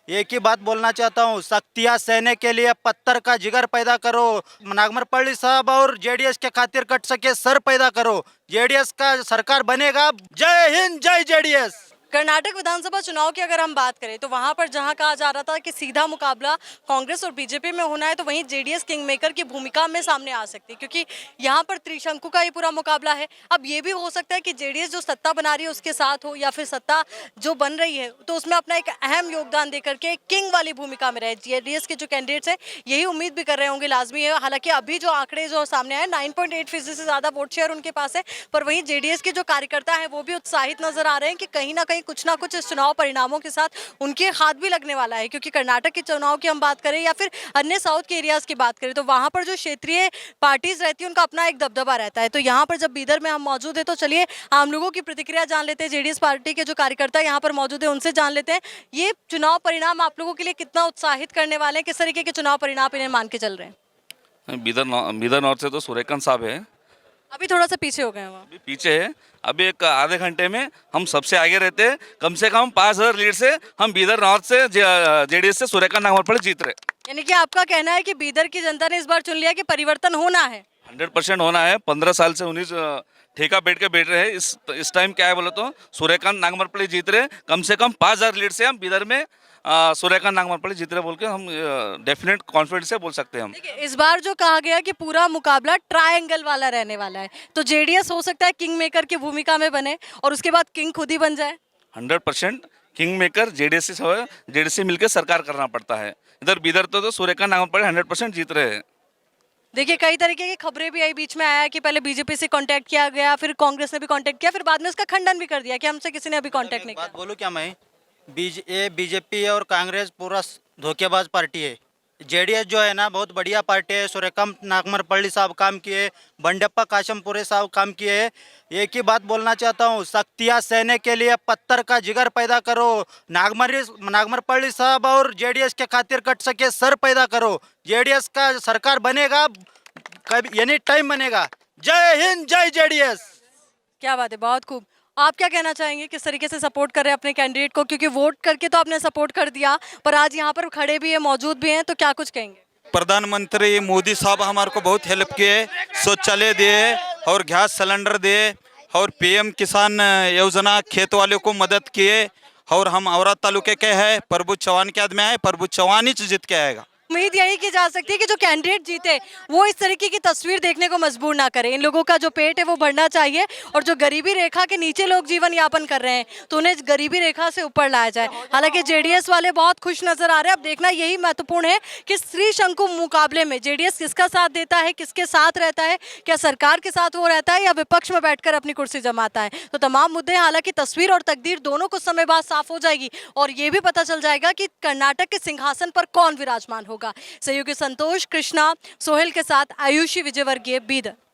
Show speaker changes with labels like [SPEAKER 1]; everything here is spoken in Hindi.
[SPEAKER 1] एक ही बात बोलना चाहता हूँ, सख्तियाँ सहने के लिए पत्थर का जिगर पैदा करो। नागमरपल्ली साहब और जेडीएस के खातिर कट सके सर पैदा करो। जेडीएस का सरकार बनेगा। जय हिंद, जय जेडीएस।
[SPEAKER 2] कर्नाटक विधानसभा चुनाव की अगर हम बात करें तो वहां पर जहां कहा जा रहा था कि सीधा मुकाबला कांग्रेस और बीजेपी में होना है, तो वहीं जेडीएस किंग मेकर की भूमिका में सामने आ सकती है, क्योंकि यहां पर त्रिशंकु का ये पूरा मुकाबला है। अब ये भी हो सकता है कि जेडीएस जो सत्ता बना रही है उसके साथ हो, या फिर सत्ता जो बन रही है तो उसमें अपना एक अहम योगदान देकर के किंग वाली भूमिका में रहे। जेडीएस के जो कैंडिडेट्स है यही उम्मीद भी कर रहे होंगे, लाजमी है। हालांकि अभी जो आंकड़े जो सामने आए 9.8% से ज्यादा वोट शेयर उनके पास है, पर वहीं जेडीएस के जो कार्यकर्ता है वो भी उत्साहित नजर आ रहे हैं कि कहीं ना कुछ इस चुनाव परिणामों के साथ उनके हाथ भी लगने वाला है। क्योंकि कर्नाटक के चुनाव की हम बात करें या फिर अन्य साउथ के एरियाज की बात करें तो वहां पर जो क्षेत्रीय पार्टीज रहती है उनका अपना एक दबदबा रहता है। तो यहाँ पर जब बीदर में हम मौजूद है तो चलिए आम लोगों की प्रतिक्रिया जान लेते हैं। जेडीएस पार्टी के जो कार्यकर्ता यहाँ पर मौजूद है उनसे जान लेते हैं ये चुनाव परिणाम आप लोगों के लिए कितना उत्साहित करने वाले हैं, किस तरीके के चुनाव परिणाम इन्हें मान के चल रहे हैं।
[SPEAKER 3] बीदर नॉर्थ से तो सूर्यकांत साहब है।
[SPEAKER 2] अभी थोड़ा सा पीछे हो गए हैं वो।
[SPEAKER 3] अभी पीछे है। अभी एक आधे घंटे में हम सबसे आगे रहते हैं। कम से कम 5,000 लीड से हम बीदर नॉर्थ से जेडीएस से सूर्यकांत नागमरपल्ली जीत रहे।
[SPEAKER 2] यानी कि आपका कहना है कि बीदर की जनता ने इस बार चुन लिया कि परिवर्तन होना है।
[SPEAKER 3] 100% होना है। 15 साल से उन्हीं ठेका बैठ रहे हैं। इस टाइम क्या है बोले तो सूर्यकांत नागमरपल्ली जीत रहे। कम से कम 5,000 लीड से हम बीदर में सूर्यकांत नागमरपल्ली जीत रहे बोल के हम डेफिनेट कॉन्फिडेंस से बोल सकते हैं हम।
[SPEAKER 2] देखिए इस बार जो कहा गया कि पूरा मुकाबला ट्रायंगल वाला रहने वाला है, तो जेडीएस हो सकता है किंग मेकर की भूमिका में बने और उसके बाद किंग खुद ही बन जाए।
[SPEAKER 3] 100% किंग मेकर जेडीएस से जेडीएस से मिलकर सरकार करना पड़ता है। इधर बीदर तो सूर्यकांत नागमरपल्ली 100% जीत रहे हैं।
[SPEAKER 2] देखिए कई तरीके की खबरें भी आई, बीच में आया कि पहले बीजेपी से कांटेक्ट किया गया, फिर कांग्रेस ने भी कांटेक्ट किया, फिर बाद में उसका खंडन भी कर दिया कि हमसे किसी ने अभी कांटेक्ट नहीं
[SPEAKER 1] बात
[SPEAKER 2] किया।
[SPEAKER 1] बोलूँ क्या मैं? ये बीजेपी और कांग्रेस पूरा धोखेबाज पार्टी है। जेडीएस जो है ना बहुत बढ़िया पार्टी है। सूर्यकांत नागमरपल्ली साहब काम किए, बंडप्पा काशमपुरे साहब काम किए। एक ही बात बोलना चाहता हूँ, सख्तियाँ सहने के लिए पत्थर का जिगर पैदा करो। नागमरपल्ली साहब और जेडीएस के खातिर कट सके सर पैदा करो। जेडीएस का सरकार बनेगा, कभी एनी टाइम बनेगा। जय हिंद, जय जेडीएस।
[SPEAKER 2] क्या बात है, बहुत खूब। आप क्या कहना चाहेंगे, किस तरीके से सपोर्ट कर रहे हैं अपने कैंडिडेट को? क्योंकि वोट करके तो आपने सपोर्ट कर दिया, पर आज यहाँ पर खड़े भी है, मौजूद भी हैं, तो क्या कुछ कहेंगे?
[SPEAKER 4] प्रधानमंत्री मोदी साहब हमारे को बहुत हेल्प किए, शौचालय दिए और गैस सिलेंडर दिए और पीएम किसान योजना खेत वालों को मदद किए। और हम औरत तालुके के हैं, प्रभु चौहान के आदमी आए, प्रभु चौहान ही जीत के आएगा।
[SPEAKER 2] उम्मीद यही की जा सकती है कि जो कैंडिडेट जीते वो इस तरीके की तस्वीर देखने को मजबूर ना करे। इन लोगों का जो पेट है वो भरना चाहिए और जो गरीबी रेखा के नीचे लोग जीवन यापन कर रहे हैं तो उन्हें गरीबी रेखा से ऊपर लाया जाए। हालांकि जेडीएस वाले बहुत खुश नजर आ रहे हैं। अब देखना यही महत्वपूर्ण है कि त्रिशंकु मुकाबले में जेडीएस किसका साथ देता है, किसके साथ रहता है, क्या सरकार के साथ वो रहता है या विपक्ष में बैठकर अपनी कुर्सी जमाता है। तो तमाम मुद्दे, हालांकि तस्वीर और तकदीर दोनों कुछ समय बाद साफ हो जाएगी और ये भी पता चल जाएगा कि कर्नाटक के सिंहासन पर कौन विराजमान होगा। सहयोगी संतोष कृष्णा सोहेल के साथ आयुषी विजयवर्गीय, बीदर।